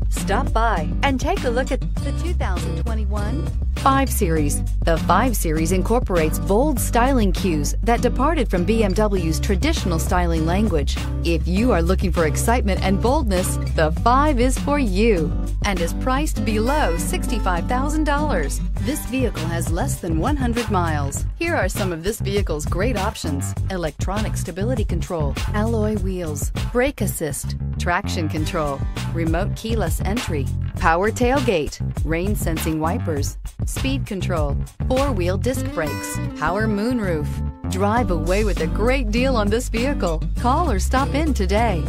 Stop by and take a look at the 2021 5 Series. The 5 Series incorporates bold styling cues that departed from BMW's traditional styling language. If you are looking for excitement and boldness, the 5 is for you and is priced below $65,000. This vehicle has less than 100 miles. Here are some of this vehicle's great options: electronic stability control, alloy wheels, brake assist, traction control, remote keyless entry, power tailgate, rain sensing wipers, speed control, 4-wheel disc brakes, power moonroof. Drive away with a great deal on this vehicle. Call or stop in today.